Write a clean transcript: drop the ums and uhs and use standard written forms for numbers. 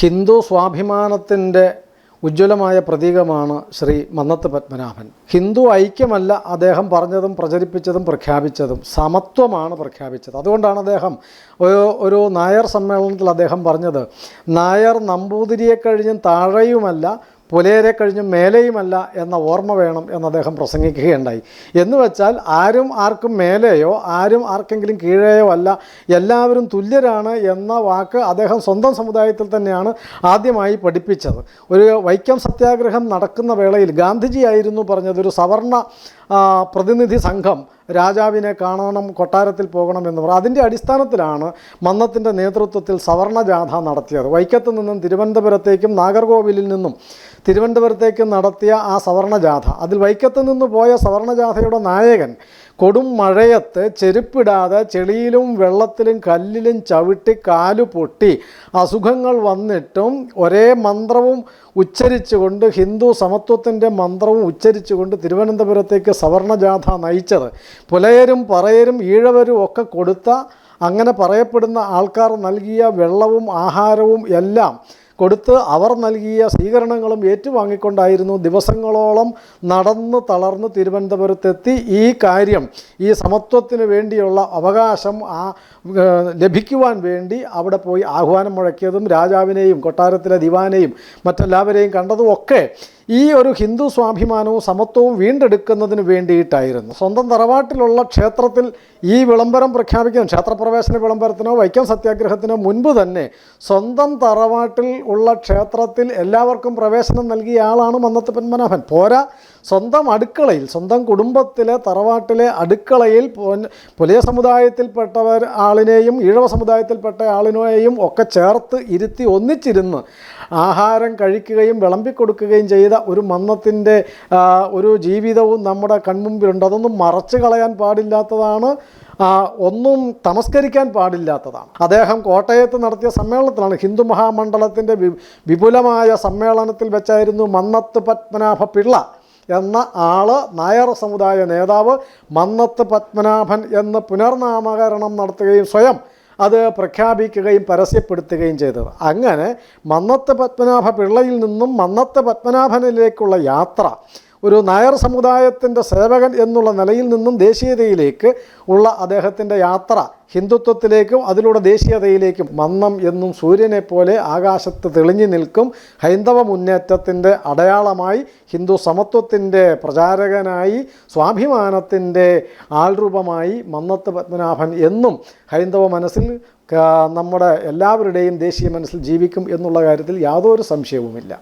ഹിന്ദു സ്വാഭിമാനത്തിൻ്റെ ഉജ്ജ്വലമായ പ്രതീകമാണ് ശ്രീ മന്നത്ത് പത്മനാഭൻ. ഹിന്ദു ഐക്യമല്ല അദ്ദേഹം പറഞ്ഞതും പ്രചരിപ്പിച്ചതും പ്രഖ്യാപിച്ചതും, സമത്വമാണ് പ്രഖ്യാപിച്ചത്. അതുകൊണ്ടാണ് അദ്ദേഹം ഒരു നായർ സമ്മേളനത്തിൽ അദ്ദേഹം പറഞ്ഞത്, നായർ നമ്പൂതിരിയെ കഴിഞ്ഞും താഴെയുമല്ല, പുലയരെ കഴിഞ്ഞും മേലെയുമല്ല എന്ന ഓർമ്മ വേണം എന്ന് അദ്ദേഹം പ്രസംഗിക്കുകയുണ്ടായി. എന്ന് വെച്ചാൽ ആരും ആർക്കും മേലെയോ ആരും ആർക്കെങ്കിലും കീഴെയോ അല്ല, എല്ലാവരും തുല്യരാണ് എന്ന വാക്ക് അദ്ദേഹം സ്വന്തം സമുദായത്തിൽ തന്നെയാണ് ആദ്യമായി പഠിപ്പിച്ചത്. ഒരു വൈക്കം സത്യാഗ്രഹം നടക്കുന്ന വേളയിൽ ഗാന്ധിജി ആയിരുന്നു പറഞ്ഞത്, ഒരു സവർണ പ്രതിനിധി സംഘം രാജാവിനെ കാണണം, കൊട്ടാരത്തിൽ പോകണമെന്ന് പറഞ്ഞു. അതിൻ്റെ അടിസ്ഥാനത്തിലാണ് മന്നത്തിൻ്റെ നേതൃത്വത്തിൽ സവർണജാഥ നടത്തിയത്. വൈക്കത്ത് നിന്നും തിരുവനന്തപുരത്തേക്കും നാഗർകോവിലിൽ നിന്നും തിരുവനന്തപുരത്തേക്കും നടത്തിയ ആ സവർണജാഥ, അതിൽ വൈക്കത്ത് നിന്ന് പോയ സവർണജാഥയുടെ നായകൻ കൊടും മഴയത്ത് ചെരുപ്പിടാതെ ചെളിയിലും വെള്ളത്തിലും കല്ലിലും ചവിട്ടി കാലു പൊട്ടി അസുഖങ്ങൾ വന്നിട്ടും ഒരേ മന്ത്രവും ഉച്ചരിച്ചുകൊണ്ട്, ഹിന്ദു സമത്വത്തിൻ്റെ മന്ത്രവും ഉച്ചരിച്ചുകൊണ്ട് തിരുവനന്തപുരത്തേക്ക് സവർണജാഥ നയിച്ചത് പുലയരും പറയരും ഈഴവരും ഒക്കെ കൊടുത്ത, അങ്ങനെ പറയപ്പെടുന്ന ആൾക്കാർ നൽകിയ വെള്ളവും ആഹാരവും എല്ലാം കൊടുത്ത് അവർ നൽകിയ സ്വീകരണങ്ങളും ഏറ്റുവാങ്ങിക്കൊണ്ടായിരുന്നു ദിവസങ്ങളോളം നടന്ന് തളർന്ന് തിരുവനന്തപുരത്തെത്തി ഈ കാര്യം, ഈ സമത്വത്തിന് വേണ്ടിയുള്ള അവകാശം ലഭിക്കുവാൻ വേണ്ടി അവിടെ പോയി ആഹ്വാനം മുഴക്കിയതും രാജാവിനെയും കൊട്ടാരത്തിലെ ദിവാനെയും മറ്റെല്ലാവരെയും കണ്ടതും ഒക്കെ ഈ ഒരു ഹിന്ദു സ്വാഭിമാനവും സമത്വവും വീണ്ടെടുക്കുന്നതിന് വേണ്ടിയിട്ടായിരുന്നു. സ്വന്തം തറവാട്ടിലുള്ള ക്ഷേത്രത്തിൽ ഈ വിളംബരം പ്രഖ്യാപിക്കുന്നു. ക്ഷേത്രപ്രവേശന വിളംബരത്തിനോ വൈക്കം സത്യാഗ്രഹത്തിനോ മുൻപ് തന്നെ സ്വന്തം തറവാട്ടിൽ ഉള്ള ക്ഷേത്രത്തിൽ എല്ലാവർക്കും പ്രവേശനം നൽകിയ ആളാണ് മന്നത്ത് പത്മനാഭൻ. പോരാ, സ്വന്തം അടുക്കളയിൽ, സ്വന്തം കുടുംബത്തിലെ തറവാട്ടിലെ അടുക്കളയിൽ പുലയ സമുദായത്തിൽപ്പെട്ടവർ ആളിനെയും ഈഴവ സമുദായത്തിൽപ്പെട്ട ആളിനെയും ഒക്കെ ചേർത്ത് ഇരുത്തി ഒന്നിച്ചിരുന്ന് ആഹാരം കഴിക്കുകയും വിളമ്പിക്കൊടുക്കുകയും ചെയ്ത ഒരു മന്നത്തിൻ്റെ ഒരു ജീവിതവും നമ്മുടെ കൺമുമ്പിലുണ്ട്. അതൊന്നും മറച്ചു കളയാൻ പാടില്ലാത്തതാണ്, ഒന്നും തമസ്കരിക്കാൻ പാടില്ലാത്തതാണ്. അദ്ദേഹം കോട്ടയത്ത് നടത്തിയ സമ്മേളനത്തിലാണ്, ഹിന്ദു മഹാമണ്ഡലത്തിൻ്റെ വിപുലമായ സമ്മേളനത്തിൽ വെച്ചായിരുന്നു മന്നത്ത് പത്മനാഭ പിള്ള എന്ന ആള്, നായർ സമുദായ നേതാവ് മന്നത്ത് പത്മനാഭൻ എന്ന് പുനർനാമകരണം നടത്തുകയും സ്വയം അത് പ്രഖ്യാപിക്കുകയും പരസ്യപ്പെടുത്തുകയും ചെയ്തത്. അങ്ങനെ മന്നത്ത് പത്മനാഭ പിള്ളയിൽ നിന്നും മന്നത്ത് പത്മനാഭനിലേക്കുള്ള യാത്ര, ഒരു നായർ സമുദായത്തിൻ്റെ സേവകൻ എന്നുള്ള നിലയിൽ നിന്നും ദേശീയതയിലേക്ക് ഉള്ള അദ്ദേഹത്തിൻ്റെ യാത്ര, ഹിന്ദുത്വത്തിലേക്കും അതിലൂടെ ദേശീയതയിലേക്കും, മന്നം എന്നും സൂര്യനെ പോലെ ആകാശത്ത് തെളിഞ്ഞു നിൽക്കും, ഹൈന്ദവ മുന്നേറ്റത്തിൻ്റെ അടയാളമായി, ഹിന്ദു സമത്വത്തിൻ്റെ പ്രചാരകനായി, സ്വാഭിമാനത്തിൻ്റെ ആൾരൂപമായി മന്നത്ത് പത്മനാഭൻ എന്നും ഹൈന്ദവ മനസ്സിൽ, നമ്മുടെ എല്ലാവരുടെയും ദേശീയ മനസ്സിൽ ജീവിക്കും എന്നുള്ള കാര്യത്തിൽ യാതൊരു സംശയവുമില്ല.